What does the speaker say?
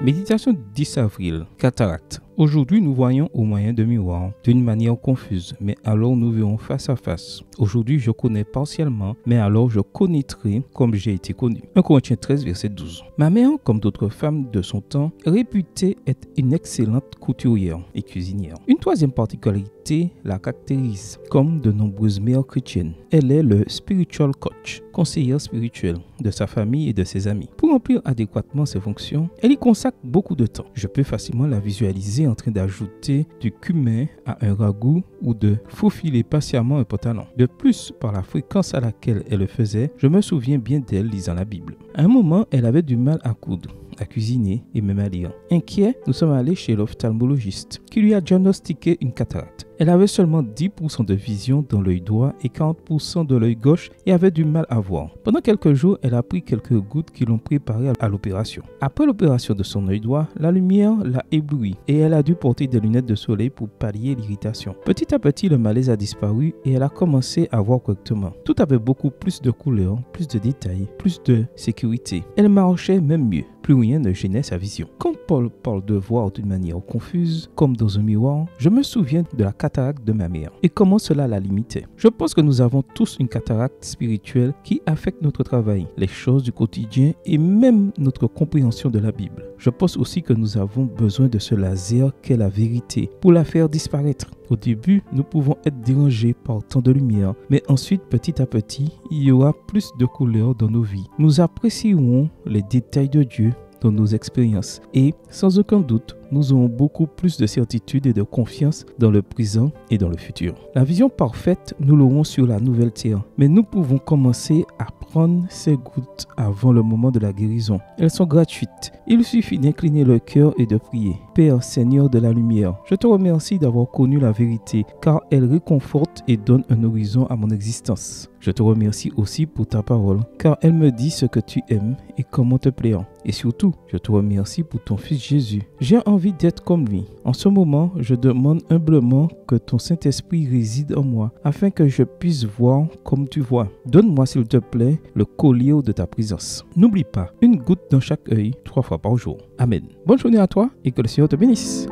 Méditation du 10 avril, cataracte. Aujourd'hui, nous voyons au moyen de miroir, d'une manière confuse, mais alors nous verrons face à face. Aujourd'hui, je connais partiellement, mais alors je connaîtrai comme j'ai été connu. 1 Corinthiens 13, verset 12. Ma mère, comme d'autres femmes de son temps, réputée être une excellente couturière et cuisinière. Une troisième particularité la caractérise, comme de nombreuses mères chrétiennes. Elle est le spiritual coach, conseillère spirituelle de sa famille et de ses amis. Pour remplir adéquatement ses fonctions, elle y consacre beaucoup de temps. Je peux facilement la visualiser en train d'ajouter du cumin à un ragoût ou de faufiler patiemment un pantalon. De plus, par la fréquence à laquelle elle le faisait, je me souviens bien d'elle lisant la Bible. À un moment, elle avait du mal à coudre, à cuisiner et même à lire. Inquiet, nous sommes allés chez l'ophtalmologiste qui lui a diagnostiqué une cataracte. Elle avait seulement 10% de vision dans l'œil droit et 40% de l'œil gauche et avait du mal à voir. Pendant quelques jours, elle a pris quelques gouttes qui l'ont préparée à l'opération. Après l'opération de son œil droit, la lumière l'a éblouie et elle a dû porter des lunettes de soleil pour pallier l'irritation. Petit à petit, le malaise a disparu et elle a commencé à voir correctement. Tout avait beaucoup plus de couleurs, plus de détails, plus de sécurité. Elle marchait même mieux. Plus rien ne gênait sa vision. Quand Paul parle de voir d'une manière confuse, comme dans un miroir, je me souviens de la cataracte de ma mère et comment cela la limitait. Je pense que nous avons tous une cataracte spirituelle qui affecte notre travail, les choses du quotidien et même notre compréhension de la Bible. Je pense aussi que nous avons besoin de ce laser qu'est la vérité pour la faire disparaître. Au début, nous pouvons être dérangés par tant de lumière, mais ensuite, petit à petit, il y aura plus de couleurs dans nos vies. Nous apprécierons les détails de Dieu dans nos expériences et, sans aucun doute, nous aurons beaucoup plus de certitude et de confiance dans le présent et dans le futur. La vision parfaite, nous l'aurons sur la nouvelle terre, mais nous pouvons commencer à prendre ces gouttes avant le moment de la guérison. Elles sont gratuites. Il suffit d'incliner le cœur et de prier. Père, Seigneur de la lumière, je te remercie d'avoir connu la vérité, car elle réconforte et donne un horizon à mon existence. Je te remercie aussi pour ta parole, car elle me dit ce que tu aimes et comment te plaire. Et surtout, je te remercie pour ton Fils Jésus. J'ai envie d'être comme lui. En ce moment, je demande humblement que ton Saint-Esprit réside en moi, afin que je puisse voir comme tu vois. Donne-moi, s'il te plaît, le collier de ta présence. N'oublie pas, une goutte dans chaque œil, 3 fois par jour. Amen. Bonne journée à toi et que le Seigneur te bénisse.